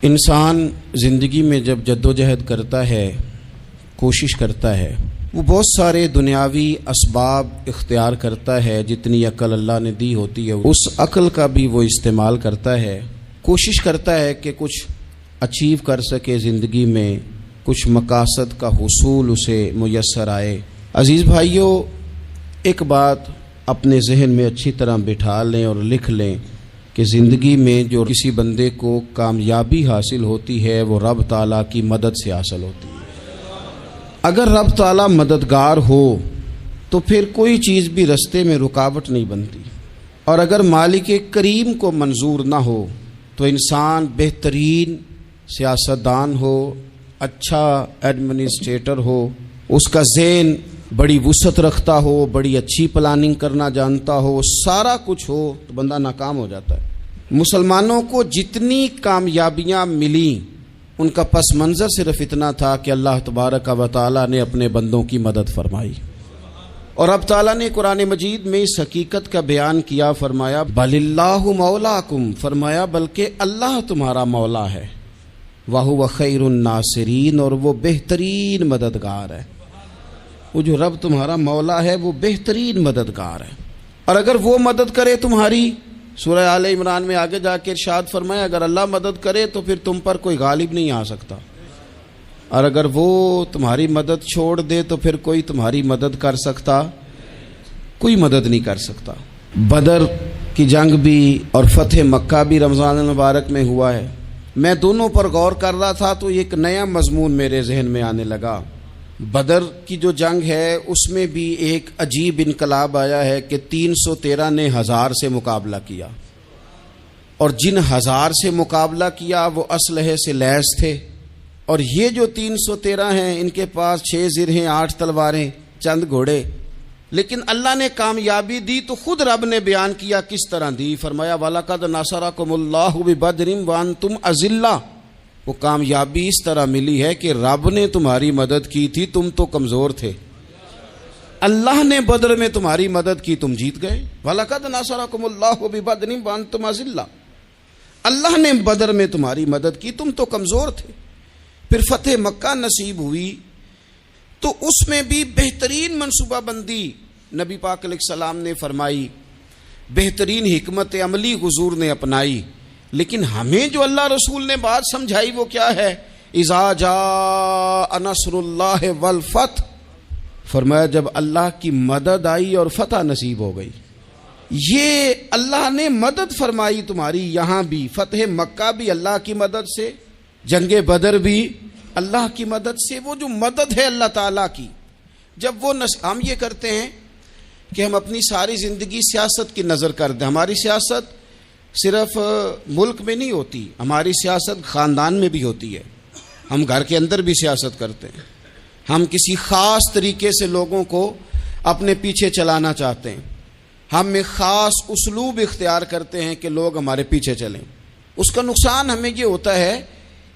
انسان زندگی میں جب جدوجہد کرتا ہے، کوشش کرتا ہے، وہ بہت سارے دنیاوی اسباب اختیار کرتا ہے، جتنی عقل اللہ نے دی ہوتی ہے اس عقل کا بھی وہ استعمال کرتا ہے، کوشش کرتا ہے کہ کچھ اچیو کر سکے زندگی میں، کچھ مقاصد کا حصول اسے میسر آئے۔ عزیز بھائیوں، ایک بات اپنے ذہن میں اچھی طرح بٹھا لیں اور لکھ لیں کہ زندگی میں جو کسی بندے کو کامیابی حاصل ہوتی ہے وہ رب تعالیٰ کی مدد سے حاصل ہوتی ہے۔ اگر رب تعالیٰ مددگار ہو تو پھر کوئی چیز بھی رستے میں رکاوٹ نہیں بنتی، اور اگر مالک کریم کو منظور نہ ہو تو انسان بہترین سیاستدان ہو، اچھا ایڈمنسٹریٹر ہو، اس کا ذہن بڑی وسعت رکھتا ہو، بڑی اچھی پلاننگ کرنا جانتا ہو، سارا کچھ ہو، تو بندہ ناکام ہو جاتا ہے۔ مسلمانوں کو جتنی کامیابیاں ملیں ان کا پس منظر صرف اتنا تھا کہ اللہ تبارک و تعالیٰ نے اپنے بندوں کی مدد فرمائی، اور اب تعالیٰ نے قرآن مجید میں اس حقیقت کا بیان کیا، فرمایا بل اللہ مولاکم، فرمایا بلکہ اللہ تمہارا مولا ہے، وَهُوَ خَيْرُ النَّاصِرِينَ، اور وہ بہترین مددگار ہے۔ وہ جو رب تمہارا مولا ہے وہ بہترین مددگار ہے، اور اگر وہ مدد کرے تمہاری، سورہ آل عمران میں آگے جا کے ارشاد فرمایا اگر اللہ مدد کرے تو پھر تم پر کوئی غالب نہیں آ سکتا، اور اگر وہ تمہاری مدد چھوڑ دے تو پھر کوئی تمہاری مدد کر سکتا، کوئی مدد نہیں کر سکتا۔ بدر کی جنگ بھی اور فتح مکہ بھی رمضان المبارک میں ہوا ہے۔ میں دونوں پر غور کر رہا تھا تو ایک نیا مضمون میرے ذہن میں آنے لگا۔ بدر کی جو جنگ ہے اس میں بھی ایک عجیب انقلاب آیا ہے کہ 313 نے 1000 سے مقابلہ کیا، اور جن 1000 سے مقابلہ کیا وہ اسلحے سے لیس تھے، اور یہ جو 313 ہیں ان کے پاس 6 زرہیں، 8 تلواریں، چند گھوڑے، لیکن اللہ نے کامیابی دی تو خود رب نے بیان کیا کس طرح دی، فرمایا وَلَقَدْ نَصَرَكُمُ اللَّهُ بِبَدْرٍ وَأَنْتُمْ أَذِلَّةٌ۔ وہ کامیابی اس طرح ملی ہے کہ رب نے تمہاری مدد کی تھی، تم تو کمزور تھے، اللہ نے بدر میں تمہاری مدد کی، تم جیت گئے۔ وَلَقَدْ نَصَرَكُمُ اللَّهُ بِبَدْرٍ وَأَنْتُمْ أَذِلَّةٌ، اللہ نے بدر میں تمہاری مدد کی، تم تو کمزور تھے۔ پھر فتح مکہ نصیب ہوئی تو اس میں بھی بہترین منصوبہ بندی نبی پاک علیہ السلام نے فرمائی، بہترین حکمت عملی حضور نے اپنائی، لیکن ہمیں جو اللہ رسول نے بات سمجھائی وہ کیا ہے؟ اذا جاء نصر اللہ والفتح، فرمایا جب اللہ کی مدد آئی اور فتح نصیب ہو گئی۔ یہ اللہ نے مدد فرمائی تمہاری، یہاں بھی فتح مکہ بھی اللہ کی مدد سے، جنگ بدر بھی اللہ کی مدد سے۔ وہ جو مدد ہے اللہ تعالیٰ کی، جب وہ ہم یہ کرتے ہیں کہ ہم اپنی ساری زندگی سیاست کی نظر کر دیں، ہماری سیاست صرف ملک میں نہیں ہوتی، ہماری سیاست خاندان میں بھی ہوتی ہے، ہم گھر کے اندر بھی سیاست کرتے ہیں، ہم کسی خاص طریقے سے لوگوں کو اپنے پیچھے چلانا چاہتے ہیں، ہم میں خاص اسلوب اختیار کرتے ہیں کہ لوگ ہمارے پیچھے چلیں۔ اس کا نقصان ہمیں یہ ہوتا ہے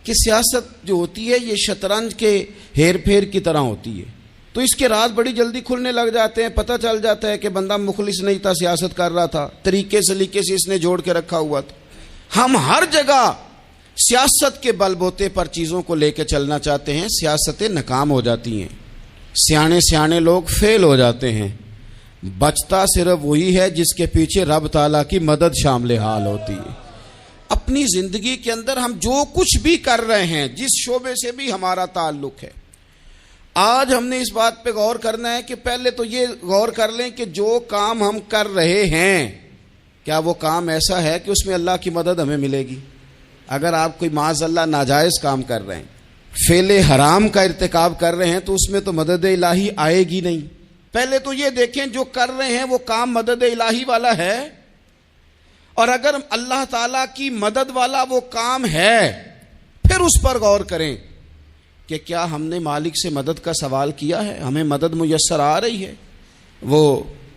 کہ سیاست جو ہوتی ہے یہ شطرنج کے ہیر پھیر کی طرح ہوتی ہے، تو اس کے راز بڑی جلدی کھلنے لگ جاتے ہیں، پتہ چل جاتا ہے کہ بندہ مخلص نہیں تھا، سیاست کر رہا تھا، طریقے سلیقے سے اس نے جوڑ کے رکھا ہوا تھا۔ ہم ہر جگہ سیاست کے بل بوتے پر چیزوں کو لے کے چلنا چاہتے ہیں، سیاستیں ناکام ہو جاتی ہیں، سیانے لوگ فیل ہو جاتے ہیں، بچتا صرف وہی ہے جس کے پیچھے رب تعالیٰ کی مدد شامل حال ہوتی ہے۔ اپنی زندگی کے اندر ہم جو کچھ بھی کر رہے ہیں، جس شعبے سے بھی ہمارا تعلق ہے، آج ہم نے اس بات پہ غور کرنا ہے کہ پہلے تو یہ غور کر لیں کہ جو کام ہم کر رہے ہیں کیا وہ کام ایسا ہے کہ اس میں اللہ کی مدد ہمیں ملے گی؟ اگر آپ کوئی معاذ اللہ ناجائز کام کر رہے ہیں، فعل حرام کا ارتکاب کر رہے ہیں، تو اس میں تو مدد الہی آئے گی نہیں۔ پہلے تو یہ دیکھیں جو کر رہے ہیں وہ کام مدد الہی والا ہے، اور اگر اللہ تعالیٰ کی مدد والا وہ کام ہے پھر اس پر غور کریں کہ کیا ہم نے مالک سے مدد کا سوال کیا ہے، ہمیں مدد میسر آ رہی ہے۔ وہ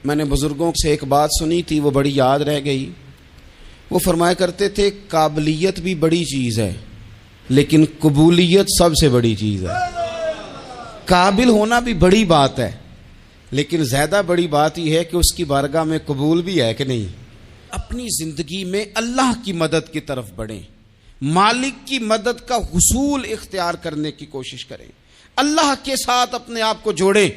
میں نے بزرگوں سے ایک بات سنی تھی، وہ بڑی یاد رہ گئی۔ وہ فرمایا کرتے تھے قابلیت بھی بڑی چیز ہے لیکن قبولیت سب سے بڑی چیز ہے۔ قابل ہونا بھی بڑی بات ہے لیکن زیادہ بڑی بات یہ ہے کہ اس کی بارگاہ میں قبول بھی ہے کہ نہیں۔ اپنی زندگی میں اللہ کی مدد کی طرف بڑھیں، مالک کی مدد کا حصول اختیار کرنے کی کوشش کریں، اللہ کے ساتھ اپنے آپ کو جوڑیں۔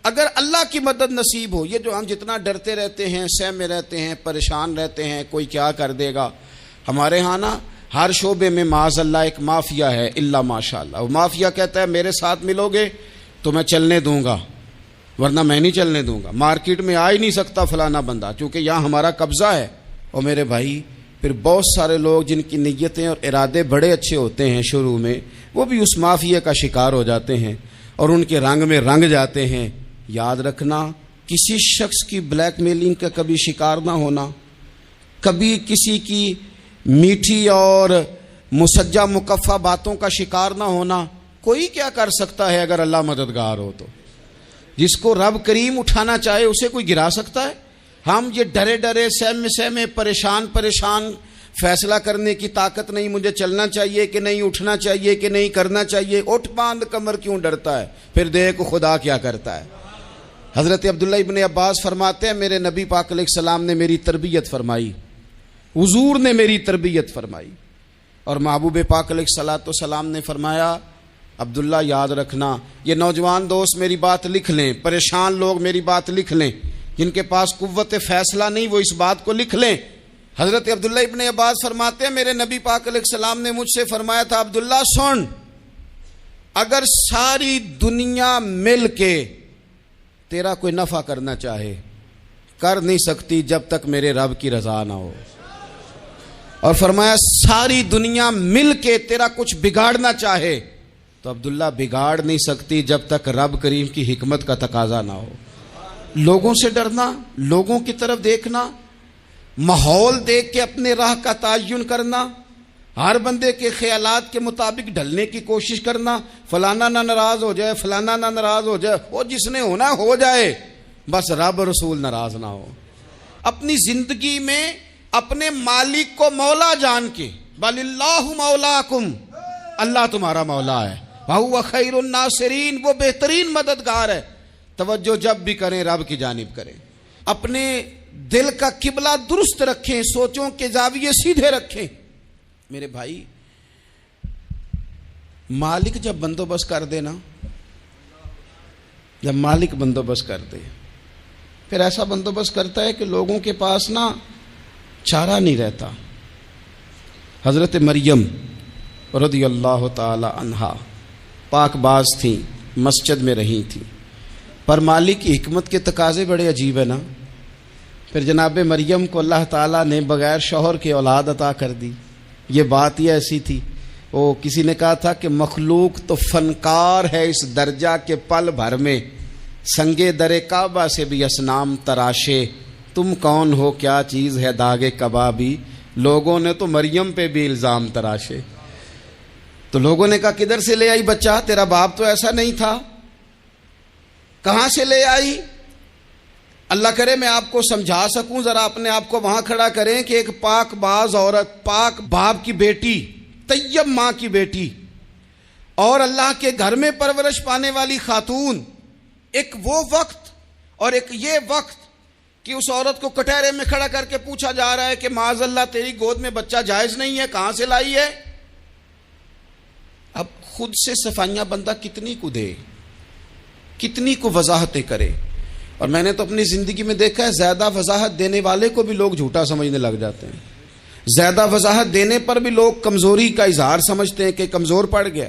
اگر اللہ کی مدد نصیب ہو، یہ جو ہم جتنا ڈرتے رہتے ہیں، سہمے رہتے ہیں، پریشان رہتے ہیں کوئی کیا کر دے گا، ہمارے ہاں نا ہر شعبے میں معاذ اللہ ایک مافیا ہے، الا ماشاء اللہ۔ وہ مافیا کہتا ہے میرے ساتھ ملو گے تو میں چلنے دوں گا، ورنہ میں نہیں چلنے دوں گا، مارکیٹ میں آ ہی نہیں سکتا فلانا بندہ، چونکہ یہاں ہمارا قبضہ ہے۔ اور میرے بھائی پھر بہت سارے لوگ جن کی نیتیں اور ارادے بڑے اچھے ہوتے ہیں شروع میں، وہ بھی اس مافیا کا شکار ہو جاتے ہیں اور ان کے رنگ میں رنگ جاتے ہیں۔ یاد رکھنا، کسی شخص کی بلیک میلنگ کا کبھی شکار نہ ہونا، کبھی کسی کی میٹھی اور مسجع مکفہ باتوں کا شکار نہ ہونا۔ کوئی کیا کر سکتا ہے اگر اللہ مددگار ہو تو؟ جس کو رب کریم اٹھانا چاہے اسے کوئی گرا سکتا ہے؟ ہم یہ ڈرے ڈرے سہمے پریشان فیصلہ کرنے کی طاقت نہیں، مجھے چلنا چاہیے کہ نہیں، اٹھنا چاہیے کہ نہیں، کرنا چاہیے، اٹھ باندھ کمر کیوں ڈرتا ہے؟ پھر دیکھ خدا کیا کرتا ہے۔ حضرت عبداللہ ابن عباس فرماتے ہیں میرے نبی پاک علیہ السلام نے میری تربیت فرمائی، حضور نے میری تربیت فرمائی، اور محبوب پاک علیہ السلام نے فرمایا عبداللہ یاد رکھنا، یہ نوجوان دوست میری بات لکھ لیں، پریشان لوگ میری بات لکھ لیں، جن کے پاس قوت فیصلہ نہیں وہ اس بات کو لکھ لیں۔ حضرت عبداللہ ابن عباس فرماتے ہیں میرے نبی پاک علیہ السلام نے مجھ سے فرمایا تھا عبداللہ سن، اگر ساری دنیا مل کے تیرا کوئی نفع کرنا چاہے کر نہیں سکتی جب تک میرے رب کی رضا نہ ہو، اور فرمایا ساری دنیا مل کے تیرا کچھ بگاڑنا چاہے تو عبداللہ بگاڑ نہیں سکتی جب تک رب کریم کی حکمت کا تقاضا نہ ہو۔ لوگوں سے ڈرنا، لوگوں کی طرف دیکھنا، ماحول دیکھ کے اپنے راہ کا تعین کرنا، ہر بندے کے خیالات کے مطابق ڈھلنے کی کوشش کرنا، فلانا نہ ناراض ہو جائے، فلانا نہ ناراض ہو جائے، وہ جس نے ہونا ہو جائے، بس رب رسول ناراض نہ ہو۔ اپنی زندگی میں اپنے مالک کو مولا جان کے، بل اللہ مولاکم، اللہ تمہارا مولا ہے، وَهُوَ خَيْرُ النَّاصِرِينَ، وہ بہترین مددگار ہے۔ توجہ جب بھی کریں رب کی جانب کریں، اپنے دل کا قبلہ درست رکھیں، سوچوں کے زاویے سیدھے رکھیں۔ میرے بھائی مالک جب بندوبست کر دے نا، جب مالک بندوبست کر دے پھر ایسا بندوبست کرتا ہے کہ لوگوں کے پاس نا چارہ نہیں رہتا۔ حضرت مریم رضی اللہ تعالی عنہا پاک باز تھیں، مسجد میں رہی تھیں، پر مالک کی حکمت کے تقاضے بڑے عجیب ہے نا۔ پھر جناب مریم کو اللہ تعالیٰ نے بغیر شوہر کے اولاد عطا کر دی۔ یہ بات ہی ایسی تھی، وہ کسی نے کہا تھا کہ مخلوق تو فنکار ہے اس درجہ کے پل بھر میں سنگے در کعبہ سے بھی اصنام تراشے، تم کون ہو کیا چیز ہے داغ کبابی، لوگوں نے تو مریم پہ بھی الزام تراشے۔ تو لوگوں نے کہا کدھر سے لے آئی بچہ، تیرا باپ تو ایسا نہیں تھا، کہاں سے لے آئی؟ اللہ کرے میں آپ کو سمجھا سکوں، ذرا اپنے آپ کو وہاں کھڑا کریں کہ ایک پاک باز عورت، پاک باپ کی بیٹی، طیب ماں کی بیٹی، اور اللہ کے گھر میں پرورش پانے والی خاتون، ایک وہ وقت اور ایک یہ وقت کہ اس عورت کو کٹہرے میں کھڑا کر کے پوچھا جا رہا ہے کہ معاذ اللہ تیری گود میں بچہ جائز نہیں ہے، کہاں سے لائی ہے؟ اب خود سے صفائیاں بندہ کتنی کو دے، کتنی کو وضاحتیں کرے۔ اور میں نے تو اپنی زندگی میں دیکھا ہے زیادہ وضاحت دینے والے کو بھی لوگ جھوٹا سمجھنے لگ جاتے ہیں، زیادہ وضاحت دینے پر بھی لوگ کمزوری کا اظہار سمجھتے ہیں کہ کمزور پڑ گیا۔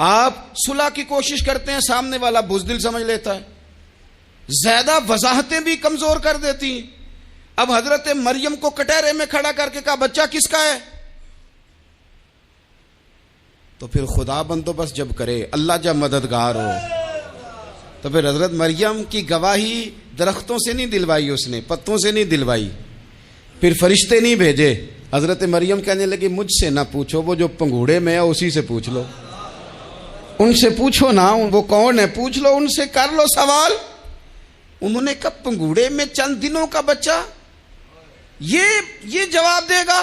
آپ صلح کی کوشش کرتے ہیں، سامنے والا بزدل سمجھ لیتا ہے، زیادہ وضاحتیں بھی کمزور کر دیتی ہیں۔ اب حضرت مریم کو کٹہرے میں کھڑا کر کے کہا بچہ کس کا ہے؟ تو پھر خدا بندوبست جب کرے، اللہ جب مددگار ہو، تو پھر حضرت مریم کی گواہی درختوں سے نہیں دلوائی، اس نے پتوں سے نہیں دلوائی، پھر فرشتے نہیں بھیجے۔ حضرت مریم کہنے لگی مجھ سے نہ پوچھو، وہ جو پنگوڑے میں ہے اسی سے پوچھ لو، ان سے پوچھو نا، وہ کون ہے پوچھ لو، ان سے کر لو سوال۔ انہوں نے کہا پنگوڑے میں چند دنوں کا بچہ، یہ جواب دے گا؟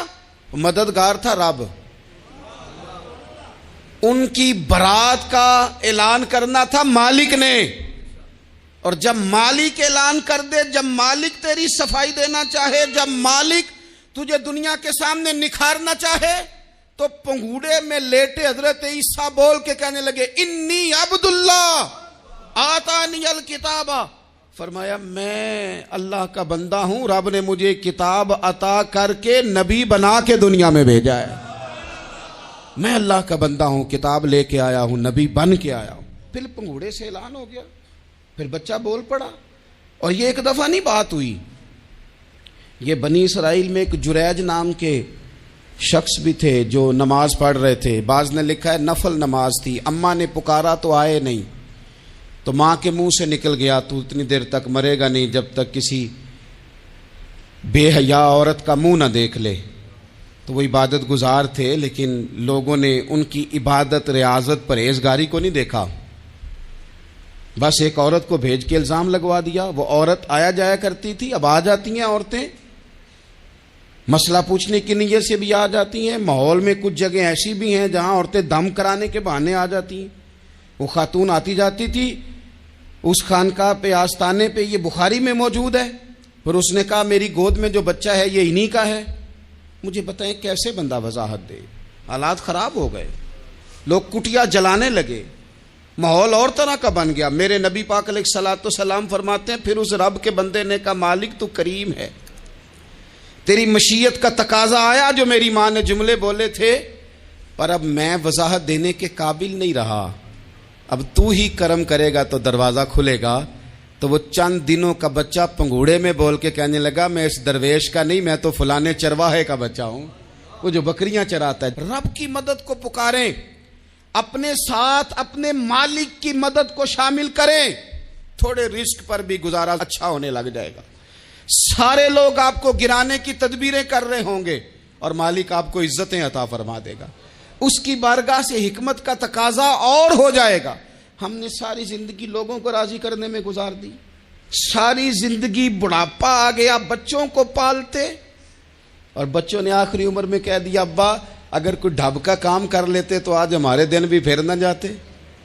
مددگار تھا رب، ان کی برات کا اعلان کرنا تھا مالک نے، اور جب مالک اعلان کر دے، جب مالک تیری صفائی دینا چاہے، جب مالک تجھے دنیا کے سامنے نکھارنا چاہے، تو پنگوڑے میں لیٹے حضرت عیسیٰ بول کے کہنے لگے انی عبداللہ آتانی الکتاب، فرمایا میں اللہ کا بندہ ہوں، رب نے مجھے کتاب عطا کر کے نبی بنا کے دنیا میں بھیجا ہے، میں اللہ کا بندہ ہوں، کتاب لے کے آیا ہوں، نبی بن کے آیا ہوں۔ پھر پنگوڑے سے اعلان ہو گیا، پھر بچہ بول پڑا۔ اور یہ ایک دفعہ نہیں بات ہوئی، یہ بنی اسرائیل میں ایک جریج نام کے شخص بھی تھے جو نماز پڑھ رہے تھے، بعض نے لکھا ہے نفل نماز تھی، اماں نے پکارا تو آئے نہیں، تو ماں کے منہ سے نکل گیا تو اتنی دیر تک مرے گا نہیں جب تک کسی بے حیا عورت کا منہ نہ دیکھ لے۔ تو وہ عبادت گزار تھے، لیکن لوگوں نے ان کی عبادت، ریاضت، پرہیزگاری کو نہیں دیکھا، بس ایک عورت کو بھیج کے الزام لگوا دیا۔ وہ عورت آیا جایا کرتی تھی، اب آ جاتی ہیں عورتیں، مسئلہ پوچھنے کی نیت سے بھی آ جاتی ہیں۔ ماحول میں کچھ جگہ ایسی بھی ہیں جہاں عورتیں دم کرانے کے بہانے آ جاتی ہیں۔ وہ خاتون آتی جاتی تھی اس خانقاہ پہ، آستانے پہ، یہ بخاری میں موجود ہے، پھر اس نے کہا میری گود میں جو بچہ ہے یہ انہی کا ہے۔ مجھے بتائیں کیسے بندہ وضاحت دے؟ حالات خراب ہو گئے، لوگ کٹیا جلانے لگے، ماحول اور طرح کا بن گیا۔ میرے نبی پاک علیہ الصلوۃ والسلام فرماتے ہیں پھر اس رب کے بندے نے کہا مالک تو کریم ہے، تیری مشیت کا تقاضا آیا جو میری ماں نے جملے بولے تھے، پر اب میں وضاحت دینے کے قابل نہیں رہا، اب تو ہی کرم کرے گا تو دروازہ کھلے گا۔ تو وہ چند دنوں کا بچہ پنگوڑے میں بول کے کہنے لگا میں اس درویش کا نہیں، میں تو فلانے چرواہے کا بچہ ہوں، وہ جو بکریاں چراتا ہے۔ رب کی مدد کو پکاریں، اپنے ساتھ اپنے مالک کی مدد کو شامل کریں، تھوڑے رزق پر بھی گزارا اچھا ہونے لگ جائے گا۔ سارے لوگ آپ کو گرانے کی تدبیریں کر رہے ہوں گے اور مالک آپ کو عزتیں عطا فرما دے گا، اس کی بارگاہ سے حکمت کا تقاضا اور ہو جائے گا۔ ہم نے ساری زندگی لوگوں کو راضی کرنے میں گزار دی، ساری زندگی بڑھاپا آ گیا بچوں کو پالتے، اور بچوں نے آخری عمر میں کہہ دیا ابا اگر کوئی ڈھب کا کام کر لیتے تو آج ہمارے دن بھی پھر نہ جاتے۔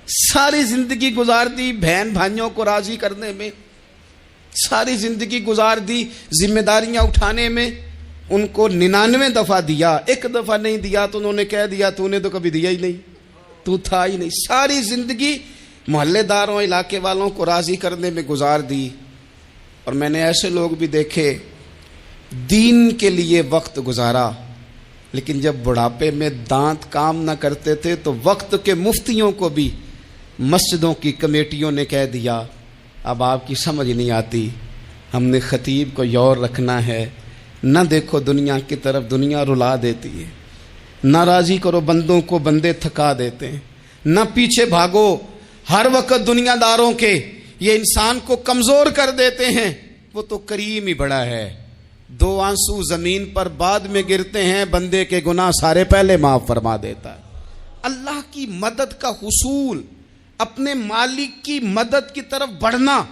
ساری زندگی گزار دی بہن بھائیوں کو راضی کرنے میں، ساری زندگی گزار دی ذمہ داریاں اٹھانے میں، ان کو 99 دفعہ دیا، ایک دفعہ نہیں دیا تو انہوں نے کہہ دیا تو نے تو کبھی دیا ہی نہیں، تو تھا ہی نہیں۔ ساری زندگی محلے داروں، علاقے والوں کو راضی کرنے میں گزار دی۔ اور میں نے ایسے لوگ بھی دیکھے دین کے لیے وقت گزارا، لیکن جب بڑھاپے میں دانت کام نہ کرتے تھے تو وقت کے مفتیوں کو بھی مسجدوں کی کمیٹیوں نے کہہ دیا اب آپ کی سمجھ نہیں آتی، ہم نے خطیب کو یور رکھنا ہے، نہ دیکھو دنیا کی طرف، دنیا رلا دیتی ہے، نہ راضی کرو بندوں کو، بندے تھکا دیتے ہیں، نہ پیچھے بھاگو ہر وقت دنیا داروں کے، یہ انسان کو کمزور کر دیتے ہیں۔ وہ تو کریم ہی بڑا ہے، 2 آنسو زمین پر بعد میں گرتے ہیں، بندے کے گناہ سارے پہلے معاف فرما دیتا ہے۔ اللہ کی مدد کا حصول، اپنے مالک کی مدد کی طرف بڑھنا،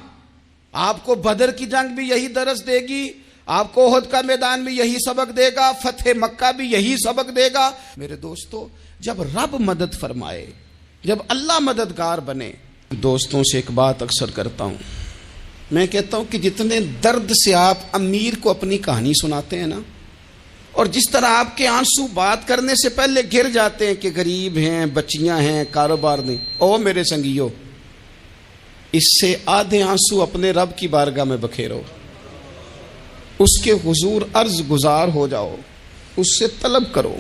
آپ کو بدر کی جنگ بھی یہی درس دے گی، آپ کو احد کا میدان بھی یہی سبق دے گا، فتح مکہ بھی یہی سبق دے گا۔ میرے دوستو، جب رب مدد فرمائے، جب اللہ مددگار بنے، دوستوں سے ایک بات اکثر کرتا ہوں، میں کہتا ہوں کہ جتنے درد سے آپ امیر کو اپنی کہانی سناتے ہیں نا، اور جس طرح آپ کے آنسو بات کرنے سے پہلے گر جاتے ہیں کہ غریب ہیں، بچیاں ہیں، کاروبار نہیں، او میرے سنگیو، اس سے آدھے آنسو اپنے رب کی بارگاہ میں بکھیرو، اس کے حضور عرض گزار ہو جاؤ، اس سے طلب کرو۔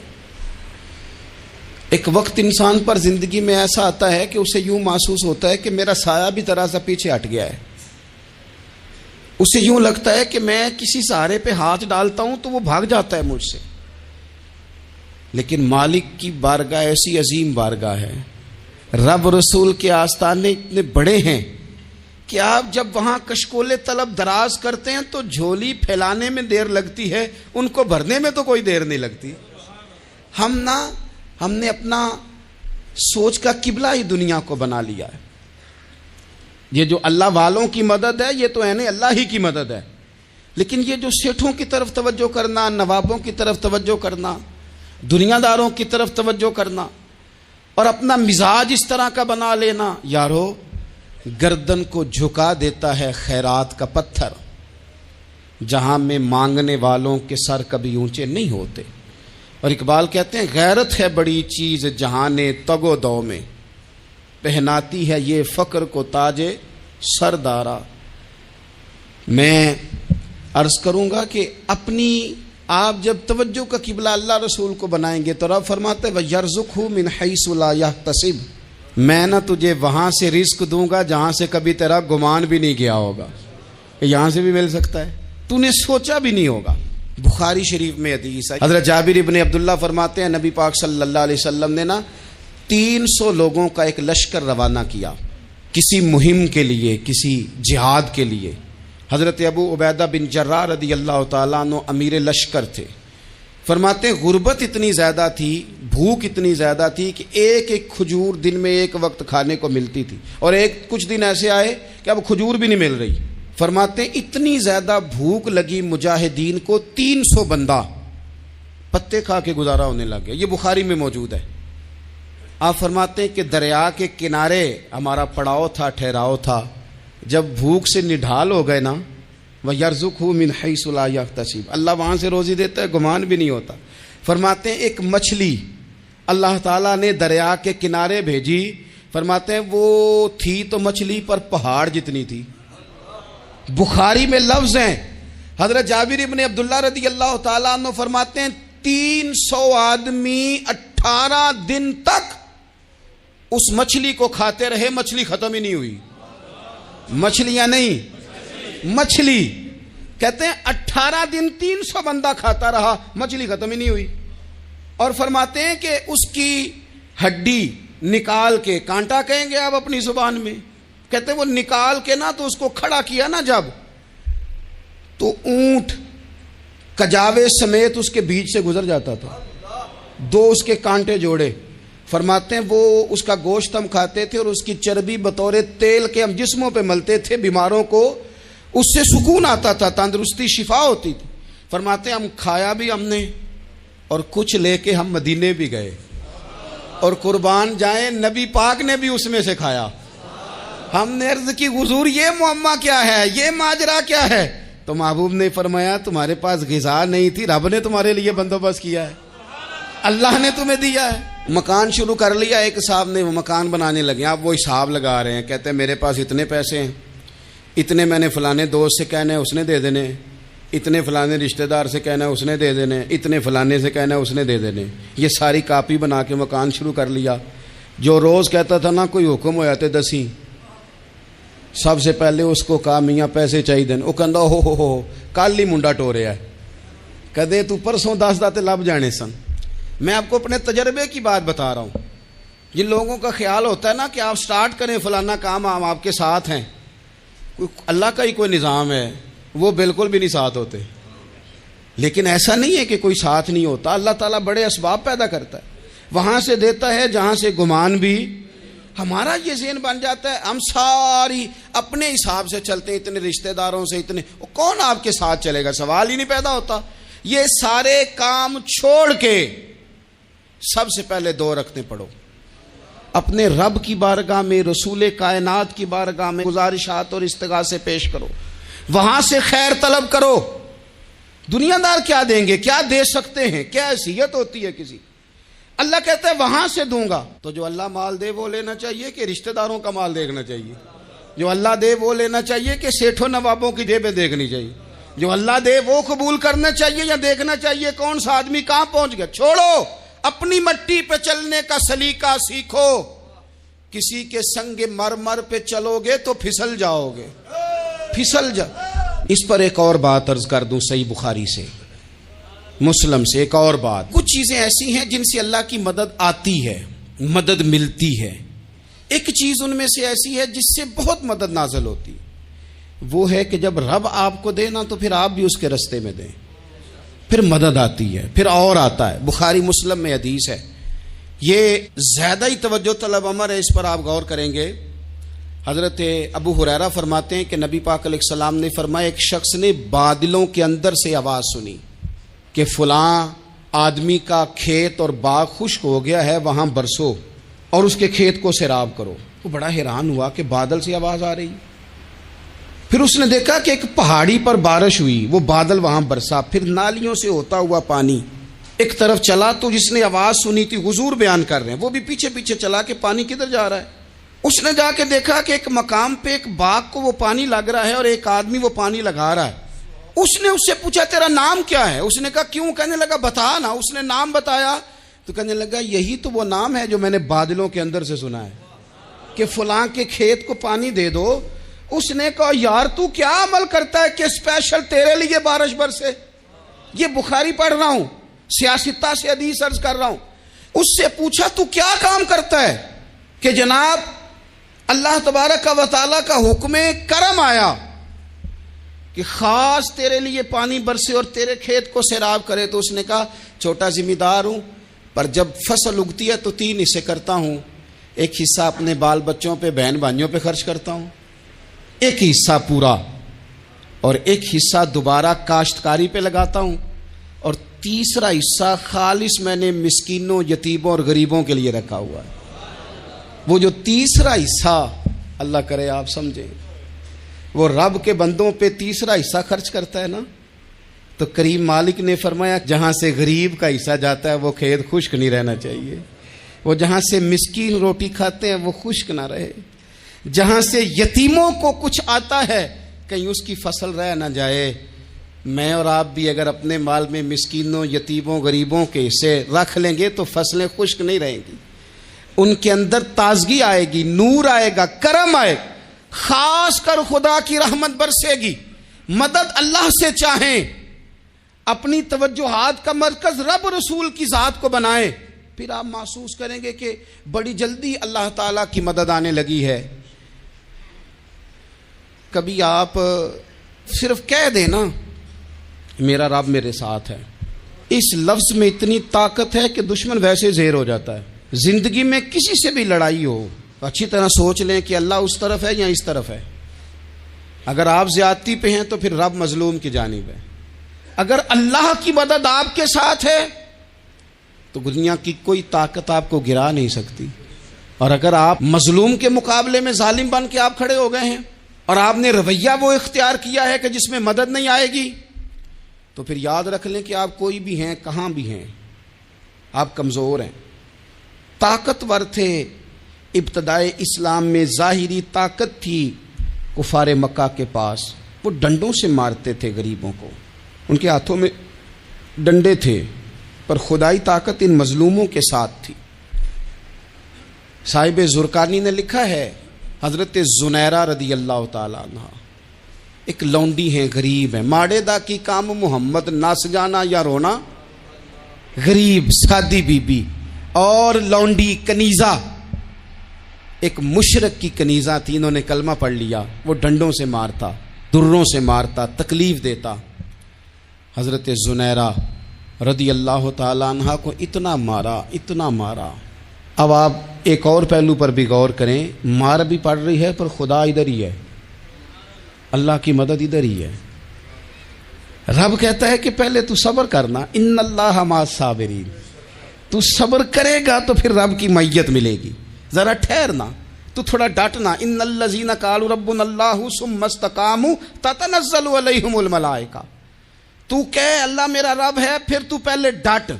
ایک وقت انسان پر زندگی میں ایسا آتا ہے کہ اسے یوں محسوس ہوتا ہے کہ میرا سایہ بھی ذرا سا پیچھے ہٹ گیا ہے، اسے یوں لگتا ہے کہ میں کسی سہارے پہ ہاتھ ڈالتا ہوں تو وہ بھاگ جاتا ہے مجھ سے، لیکن مالک کی بارگاہ ایسی عظیم بارگاہ ہے، رب رسول کے آستانے اتنے بڑے ہیں کہ آپ جب وہاں کشکول طلب دراز کرتے ہیں تو جھولی پھیلانے میں دیر لگتی ہے، ان کو بھرنے میں تو کوئی دیر نہیں لگتی۔ ہم نے اپنا سوچ کا قبلہ ہی دنیا کو بنا لیا ہے۔ یہ جو اللہ والوں کی مدد ہے یہ تو ہے نہیں، اللہ ہی کی مدد ہے، لیکن یہ جو سیٹھوں کی طرف توجہ کرنا، نوابوں کی طرف توجہ کرنا، دنیا داروں کی طرف توجہ کرنا، اور اپنا مزاج اس طرح کا بنا لینا، یارو گردن کو جھکا دیتا ہے خیرات کا پتھر، جہاں میں مانگنے والوں کے سر کبھی اونچے نہیں ہوتے۔ اور اقبال کہتے ہیں غیرت ہے بڑی چیز جہانے تگ و دو میں، پہناتی ہے یہ فقر کو تاج سردارا۔ میں عرض کروں گا کہ اپنی آپ جب توجہ کا قبلہ اللہ رسول کو بنائیں گے تو رب فرماتے ہیں وَيَرْزُقْهُ مِنْ حَيْثُ لَا يَحْتَسِبُ، میں نہ تجھے وہاں سے رزق دوں گا جہاں سے کبھی تیرا گمان بھی نہیں گیا ہوگا، یہاں سے بھی مل سکتا ہے، تو نے سوچا بھی نہیں ہوگا۔ بخاری شریف میں حدیث ہے، حضرت جابر ابن عبداللہ فرماتے ہیں نبی پاک صلی اللہ علیہ وسلم نے 300 لوگوں کا ایک لشکر روانہ کیا کسی مہم کے لیے، کسی جہاد کے لیے۔ حضرت ابو عبیدہ بن جراح رضی اللہ تعالیٰ عنہ امیر لشکر تھے۔ فرماتے ہیں غربت اتنی زیادہ تھی، بھوک اتنی زیادہ تھی کہ ایک ایک کھجور دن میں ایک وقت کھانے کو ملتی تھی، اور کچھ دن ایسے آئے کہ اب کھجور بھی نہیں مل رہی۔ فرماتے ہیں اتنی زیادہ بھوک لگی مجاہدین کو 300 بندہ پتے کھا کے گزارا ہونے لگ گیا۔ یہ بخاری میں موجود ہے۔ آپ فرماتے ہیں کہ دریا کے کنارے ہمارا پڑاؤ تھا، ٹھہراؤ تھا، جب بھوک سے نڈھال ہو گئے نا، وَيَرْزُقْهُ مِنْ حَيْثُ لَا يَحْتَسِبُ، اللہ وہاں سے روزی دیتا ہے، گمان بھی نہیں ہوتا۔ فرماتے ہیں ایک مچھلی اللہ تعالیٰ نے دریا کے کنارے بھیجی، فرماتے ہیں وہ تھی تو مچھلی پر پہاڑ جتنی تھی۔ بخاری میں لفظ ہیں، حضرت جابر ابن عبداللہ رضی اللہ تعالیٰ عنہ فرماتے ہیں 300 آدمی 18 دن تک اس مچھلی کو کھاتے رہے، مچھلی ختم ہی نہیں ہوئی۔ مچھلیاں نہیں، مچھلی کہتے ہیں 18 دن 300 بندہ کھاتا رہا، مچھلی ختم ہی نہیں ہوئی۔ اور فرماتے ہیں کہ اس کی ہڈی نکال کے، کانٹا کہیں گے آپ اپنی زبان میں، کہتے ہیں وہ نکال کے نا تو اس کو کھڑا کیا نا جب، تو اونٹ کجاوے سمیت اس کے بیچ سے گزر جاتا تھا، 2 اس کے کانٹے جوڑے۔ فرماتے ہیں وہ اس کا گوشت ہم کھاتے تھے اور اس کی چربی بطور تیل کے ہم جسموں پہ ملتے تھے، بیماروں کو اس سے سکون آتا تھا، تندرستی شفا ہوتی تھی۔ فرماتے ہیں ہم کھایا بھی ہم نے، اور کچھ لے کے ہم مدینے بھی گئے، اور قربان جائیں نبی پاک نے بھی اس میں سے کھایا۔ ہم نے عرض کی حضور یہ معمہ کیا ہے، یہ ماجرا کیا ہے؟ تو محبوب نے فرمایا تمہارے پاس غذا نہیں تھی، رب نے تمہارے لیے بندوبست کیا ہے، اللہ نے تمہیں دیا ہے۔ مکان شروع کر لیا، ایک صاحب نے وہ مکان بنانے لگے، آپ وہ حساب لگا رہے ہیں، کہتے ہیں میرے پاس اتنے پیسے ہیں، اتنے میں نے فلانے دوست سے کہنا ہے اس نے دے دینے، اتنے فلانے رشتہ دار سے کہنا ہے اس نے دے دینے، اتنے فلانے سے کہنا ہے اس نے دے دینے۔ یہ ساری کاپی بنا کے مکان شروع کر لیا۔ جو روز کہتا تھا نا کوئی حکم ہو جاتے 10 سب سے پہلے اس کو کہا میاں پیسے چاہیے دن، وہ کہندا ہو کل ہی منڈا ٹوریا ہے، کدے تو پرسوں 10 داتے لب جانے سن۔ میں آپ کو اپنے تجربے کی بات بتا رہا ہوں۔ جن لوگوں کا خیال ہوتا ہے نا کہ آپ سٹارٹ کریں فلانا کام، ہم آپ کے ساتھ ہیں، اللہ کا ہی کوئی نظام ہے، وہ بالکل بھی نہیں ساتھ ہوتے۔ لیکن ایسا نہیں ہے کہ کوئی ساتھ نہیں ہوتا، اللہ تعالیٰ بڑے اسباب پیدا کرتا ہے، وہاں سے دیتا ہے جہاں سے گمان بھی۔ ہمارا یہ ذہن بن جاتا ہے ہم ساری اپنے حساب سے چلتے ہیں، اتنے رشتہ داروں سے، اتنے، کون آپ کے ساتھ چلے گا؟ سوال ہی نہیں پیدا ہوتا۔ یہ سارے کام چھوڑ کے سب سے پہلے 2 رکعتیں پڑھو، اپنے رب کی بارگاہ میں، رسول کائنات کی بارگاہ میں گزارشات اور استغاثے پیش کرو، وہاں سے خیر طلب کرو۔ دنیا دار کیا دیں گے، کیا دے سکتے ہیں، کیا حیثیت ہوتی ہے کسی؟ اللہ کہتا ہے وہاں سے دوں گا۔ تو جو اللہ مال دے وہ لینا چاہیے کہ رشتہ داروں کا مال دیکھنا چاہیے؟ جو اللہ دے وہ لینا چاہیے کہ سیٹھوں نوابوں کی جیبیں دیکھنی چاہیے؟ جو اللہ دے وہ قبول کرنا چاہیے یا دیکھنا چاہیے کون سا آدمی کہاں پہنچ گیا؟ چھوڑو، اپنی مٹی پہ چلنے کا سلیقہ سیکھو۔ کسی کے سنگ مرمر پہ چلو گے تو پھسل جاؤ گے، پھسل جا۔ اس پر ایک اور بات عرض کر دوں، صحیح بخاری سے، مسلم سے ایک اور بات۔ کچھ چیزیں ایسی ہیں جن سے اللہ کی مدد آتی ہے، مدد ملتی ہے۔ ایک چیز ان میں سے ایسی ہے جس سے بہت مدد نازل ہوتی، وہ ہے کہ جب رب آپ کو دے نا تو پھر آپ بھی اس کے رستے میں دیں، پھر مدد آتی ہے، پھر اور آتا ہے۔ بخاری مسلم میں حدیث ہے، یہ زیادہ ہی توجہ طلب امر ہے، اس پر آپ غور کریں گے۔ حضرت ابو ہریرہ فرماتے ہیں کہ نبی پاک علیہ السلام نے فرمایا ایک شخص نے بادلوں کے اندر سے آواز سنی کہ فلاں آدمی کا کھیت اور باغ خشک ہو گیا ہے، وہاں برسو اور اس کے کھیت کو سیراب کرو۔ وہ بڑا حیران ہوا کہ بادل سے آواز آ رہی۔ پھر اس نے دیکھا کہ ایک پہاڑی پر بارش ہوئی، وہ بادل وہاں برسا، پھر نالیوں سے ہوتا ہوا پانی ایک طرف چلا تو جس نے آواز سنی تھی حضور بیان کر رہے ہیں، وہ بھی پیچھے پیچھے چلا کہ پانی کدھر جا رہا ہے۔ اس نے جا کے دیکھا کہ ایک مقام پہ ایک باغ کو وہ پانی لگ رہا ہے اور ایک آدمی وہ پانی لگا رہا ہے۔ اس نے اس سے پوچھا تیرا نام کیا ہے؟ اس نے کہا کیوں؟ کہنے لگا بتا نا۔ اس نے نام بتایا تو کہنے لگا یہی تو وہ نام ہے جو میں نے بادلوں کے اندر سے سنا ہے کہ فلاں کے کھیت کو پانی دے دو۔ اس نے کہا یار تو کیا عمل کرتا ہے کہ اسپیشل تیرے لیے بارش برسے؟ یہ بخاری پڑھ رہا ہوں، سیاستہ سے حدیث عرض کر رہا ہوں۔ اس سے پوچھا تو کیا کام کرتا ہے کہ جناب اللہ تبارک و تعالیٰ کا حکم کرم آیا کہ خاص تیرے لیے پانی برسے اور تیرے کھیت کو سیراب کرے؟ تو اس نے کہا چھوٹا ذمہ دار ہوں، پر جب فصل اگتی ہے تو 3 حصے کرتا ہوں۔ ایک حصہ اپنے بال بچوں پہ، بہن بھائیوں پہ خرچ کرتا ہوں، ایک حصہ پورا، اور ایک حصہ دوبارہ کاشتکاری پہ لگاتا ہوں، اور تیسرا حصہ خالص میں نے مسکینوں، یتیموں اور غریبوں کے لیے رکھا ہوا ہے۔ وہ جو تیسرا حصہ اللہ کرے آپ سمجھیں، وہ رب کے بندوں پہ تیسرا حصہ خرچ کرتا ہے نا، تو کریم مالک نے فرمایا جہاں سے غریب کا حصہ جاتا ہے وہ کھیت خشک نہیں رہنا چاہیے، وہ جہاں سے مسکین روٹی کھاتے ہیں وہ خشک نہ رہے، جہاں سے یتیموں کو کچھ آتا ہے کہیں اس کی فصل رہ نہ جائے۔ میں اور آپ بھی اگر اپنے مال میں مسکینوں، یتیموں، غریبوں کے حصے رکھ لیں گے تو فصلیں خشک نہیں رہیں گی، ان کے اندر تازگی آئے گی، نور آئے گا، کرم آئے گا، خاص کر خدا کی رحمت برسے گی۔ مدد اللہ سے چاہیں، اپنی توجہات کا مرکز رب رسول کی ذات کو بنائیں، پھر آپ محسوس کریں گے کہ بڑی جلدی اللہ تعالیٰ کی مدد آنے لگی ہے۔ کبھی آپ صرف کہہ دیں نا میرا رب میرے ساتھ ہے، اس لفظ میں اتنی طاقت ہے کہ دشمن ویسے زہر ہو جاتا ہے۔ زندگی میں کسی سے بھی لڑائی ہو، اچھی طرح سوچ لیں کہ اللہ اس طرف ہے یا اس طرف ہے۔ اگر آپ زیادتی پہ ہیں تو پھر رب مظلوم کی جانب ہے۔ اگر اللہ کی مدد آپ کے ساتھ ہے تو دنیا کی کوئی طاقت آپ کو گرا نہیں سکتی، اور اگر آپ مظلوم کے مقابلے میں ظالم بن کے آپ کھڑے ہو گئے ہیں اور آپ نے رویہ وہ اختیار کیا ہے کہ جس میں مدد نہیں آئے گی، تو پھر یاد رکھ لیں کہ آپ کوئی بھی ہیں، کہاں بھی ہیں، آپ کمزور ہیں۔ طاقتور تھے ابتدائے اسلام میں، ظاہری طاقت تھی کفار مکہ کے پاس، وہ ڈنڈوں سے مارتے تھے غریبوں کو، ان کے ہاتھوں میں ڈنڈے تھے، پر خدائی طاقت ان مظلوموں کے ساتھ تھی۔ صاحب زرقانی نے لکھا ہے حضرت زنیرہ رضی اللہ تعالیٰ عنہ ایک لونڈی ہیں، غریب ہیں، ماڑے دا کی کام محمد نس جانا یا رونا، غریب سادی بی بی اور لونڈی کنیزہ، ایک مشرک کی کنیزہ تھی، انہوں نے کلمہ پڑھ لیا، وہ ڈنڈوں سے مارتا، دروں سے مارتا، تکلیف دیتا۔ حضرت زنیرہ رضی اللہ تعالیٰ عنہ کو اتنا مارا، اتنا مارا۔ اب آپ ایک اور پہلو پر بھی غور کریں، مار بھی پڑ رہی ہے پر خدا ادھر ہی ہے، اللہ کی مدد ادھر ہی ہے۔ رب کہتا ہے کہ پہلے تو صبر کرنا، ان اللہ مع الصابرین، تو صبر کرے گا تو پھر رب کی معیت ملے گی، ذرا ٹھہرنا، تو تھوڑا ڈٹنا۔ ان الذین قالوا ربنا اللہ ثم استقاموا تتنزل علیہم الملائکہ، تو کہے اللہ میرا رب ہے، پھر تو پہلے ڈٹ،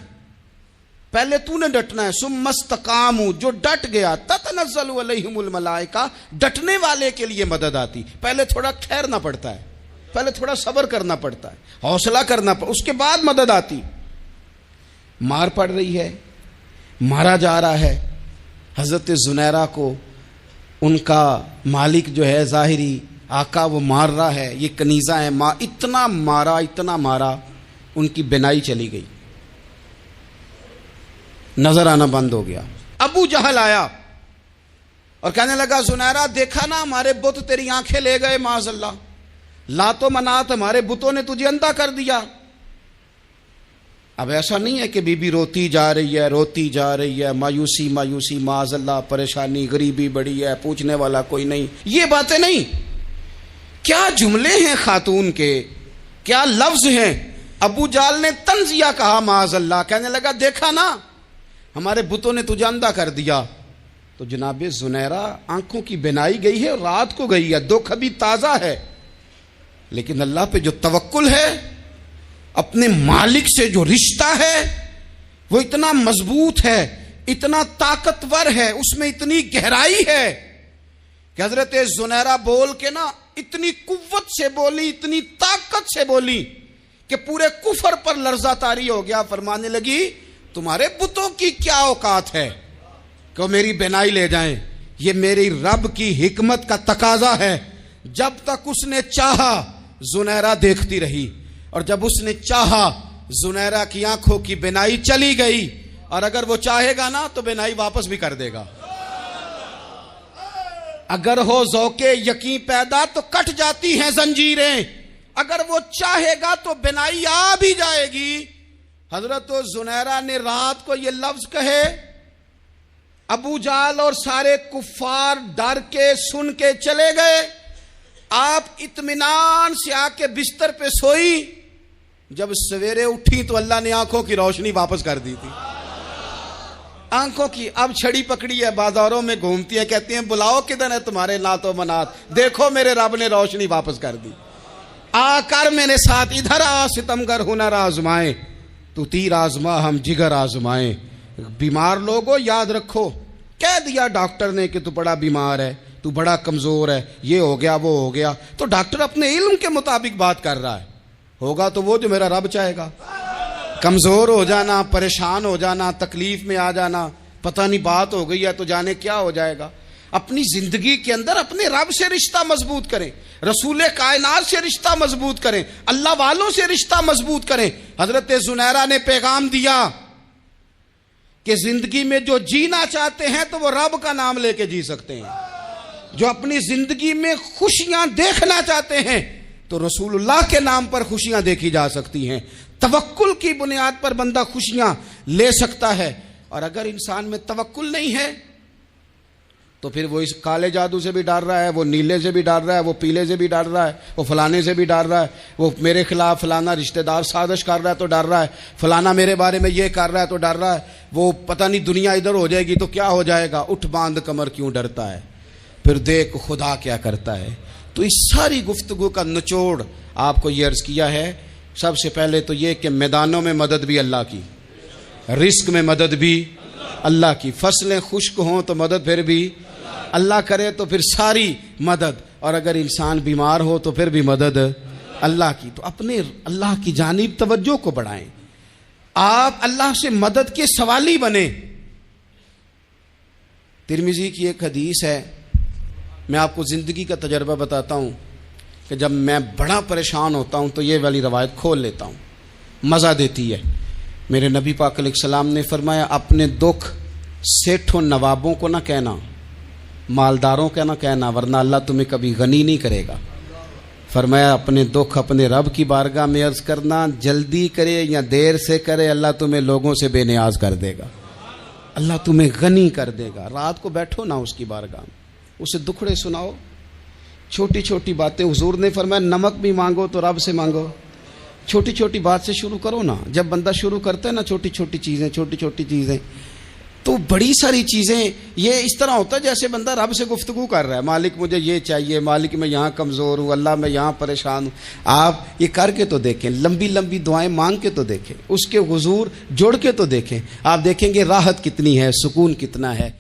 پہلے تو نے ڈٹنا ہے۔ ثم استقاموا، جو ڈٹ گیا، تتنزل علیہم الملائکہ، ڈٹنے والے کے لیے مدد آتی، پہلے تھوڑا ٹھہرنا پڑتا ہے، پہلے تھوڑا صبر کرنا پڑتا ہے، حوصلہ کرنا پڑتا، اس کے بعد مدد آتی۔ مار پڑ رہی ہے، مارا جا رہا ہے حضرت زنیرہ کو، ان کا مالک جو ہے ظاہری آقا وہ مار رہا ہے، یہ کنیزہ ہے، اتنا مارا اتنا مارا، ان کی بینائی چلی گئی، نظر آنا بند ہو گیا۔ ابو جہل آیا اور کہنے لگا زنیرہ دیکھا نا ہمارے بت تیری آنکھیں لے گئے، معاذ اللہ، لات و منات ہمارے بتوں نے تجھے اندھا کر دیا۔ اب ایسا نہیں ہے کہ بی بی روتی جا رہی ہے، روتی جا رہی ہے، مایوسی مایوسی، معاذ اللہ، پریشانی، غریبی بڑی ہے، پوچھنے والا کوئی نہیں، یہ باتیں نہیں۔ کیا جملے ہیں خاتون کے، کیا لفظ ہیں۔ ابو جہل نے تنزیہ کہا، معاذ اللہ، کہنے لگا دیکھا نا ہمارے بتوں نے تجھے اندھا کر دیا۔ تو جناب زنیرہ آنکھوں کی بینائی گئی ہے، رات کو گئی ہے، دکھ ابھی تازہ ہے، لیکن اللہ پہ جو توکل ہے، اپنے مالک سے جو رشتہ ہے، وہ اتنا مضبوط ہے، اتنا طاقتور ہے، اس میں اتنی گہرائی ہے کہ حضرت زنیرہ بول کے نا اتنی قوت سے بولی، اتنی طاقت سے بولی کہ پورے کفر پر لرزہ طاری ہو گیا۔ فرمانے لگی تمہارے بتوں کی کیا اوقات ہے کہ وہ میری بینائی لے جائیں؟ یہ میری رب کی حکمت کا تقاضا ہے۔ جب تک اس نے چاہا زنیرہ دیکھتی رہی، اور جب اس نے چاہا زنیرہ کی آنکھوں کی بینائی چلی گئی، اور اگر وہ چاہے گا نا تو بینائی واپس بھی کر دے گا۔ اگر ہو ذوق یقین پیدا تو کٹ جاتی ہیں زنجیریں، اگر وہ چاہے گا تو بینائی آ بھی جائے گی۔ حضرت زنیرہ نے رات کو یہ لفظ کہے، ابو جہل اور سارے کفار ڈر کے سن کے چلے گئے، آپ اطمینان سے آ کے بستر پہ سوئی۔ جب سویرے اٹھی تو اللہ نے آنکھوں کی روشنی واپس کر دی تھی۔ آنکھوں کی اب چھڑی پکڑی ہے، بازاروں میں گھومتی ہیں، کہتی ہیں بلاؤ کدھر ہے تمہارے نات و منات، دیکھو میرے رب نے روشنی واپس کر دی۔ آ کر میرے ساتھ ادھر آ، ستمگر ہنر آزمائے، تو تیر آزما ہم جگر آزمائے۔ بیمار لوگوں یاد رکھو، کہہ دیا ڈاکٹر نے کہ تو بڑا بیمار ہے، تو بڑا کمزور ہے، یہ ہو گیا وہ ہو گیا، تو ڈاکٹر اپنے علم کے مطابق بات کر رہا ہے، ہوگا تو وہ جو میرا رب چاہے گا۔ کمزور ہو جانا، پریشان ہو جانا، تکلیف میں آ جانا، پتہ نہیں بات ہو گئی ہے تو جانے کیا ہو جائے گا۔ اپنی زندگی کے اندر اپنے رب سے رشتہ مضبوط کریں، رسول کائنات سے رشتہ مضبوط کریں، اللہ والوں سے رشتہ مضبوط کریں۔ حضرت زنیرہ نے پیغام دیا کہ زندگی میں جو جینا چاہتے ہیں تو وہ رب کا نام لے کے جی سکتے ہیں، جو اپنی زندگی میں خوشیاں دیکھنا چاہتے ہیں تو رسول اللہ کے نام پر خوشیاں دیکھی جا سکتی ہیں۔ توکل کی بنیاد پر بندہ خوشیاں لے سکتا ہے، اور اگر انسان میں توکل نہیں ہے تو پھر وہ اس کالے جادو سے بھی ڈر رہا ہے، وہ نیلے سے بھی ڈر رہا ہے، وہ پیلے سے بھی ڈر رہا ہے، وہ فلانے سے بھی ڈر رہا ہے، وہ میرے خلاف فلانا رشتہ دار سازش کر رہا ہے تو ڈر رہا ہے، فلانا میرے بارے میں یہ کر رہا ہے تو ڈر رہا ہے، وہ پتہ نہیں دنیا ادھر ہو جائے گی تو کیا ہو جائے گا، اٹھ باندھ کمر کیوں ڈرتا ہے، پھر دیکھ خدا کیا کرتا ہے۔ تو اس ساری گفتگو کا نچوڑ آپ کو یہ عرض کیا ہے، سب سے پہلے تو یہ کہ میدانوں میں مدد بھی اللہ کی، رزق میں مدد بھی اللہ کی، فصلیں خشک ہوں تو مدد پھر بھی اللہ کرے، تو پھر ساری مدد، اور اگر انسان بیمار ہو تو پھر بھی مدد اللہ کی۔ تو اپنے اللہ کی جانب توجہ کو بڑھائیں، آپ اللہ سے مدد کے سوالی بنیں۔ ترمذی کی ایک حدیث ہے، میں آپ کو زندگی کا تجربہ بتاتا ہوں کہ جب میں بڑا پریشان ہوتا ہوں تو یہ والی روایت کھول لیتا ہوں، مزہ دیتی ہے۔ میرے نبی پاک علیہ السلام نے فرمایا اپنے دکھ سیٹھوں نوابوں کو نہ کہنا، مالداروں کا نہ کہنا، ورنہ اللہ تمہیں کبھی غنی نہیں کرے گا۔ فرمایا اپنے دکھ اپنے رب کی بارگاہ میں عرض کرنا، جلدی کرے یا دیر سے کرے اللہ تمہیں لوگوں سے بے نیاز کر دے گا، اللہ تمہیں غنی کر دے گا۔ رات کو بیٹھو نا اس کی بارگاہ میں، اسے دکھڑے سناؤ، چھوٹی چھوٹی باتیں۔ حضور نے فرمایا نمک بھی مانگو تو رب سے مانگو، چھوٹی چھوٹی بات سے شروع کرو نا۔ جب بندہ شروع کرتا ہے نا چھوٹی چھوٹی چیزیں تو بڑی ساری چیزیں، یہ اس طرح ہوتا ہے جیسے بندہ رب سے گفتگو کر رہا ہے، مالک مجھے یہ چاہیے، مالک میں یہاں کمزور ہوں، اللہ میں یہاں پریشان ہوں۔ آپ یہ کر کے تو دیکھیں، لمبی لمبی دعائیں مانگ کے تو دیکھیں، اس کے حضور جوڑ کے تو دیکھیں، آپ دیکھیں گے راحت کتنی ہے، سکون کتنا ہے۔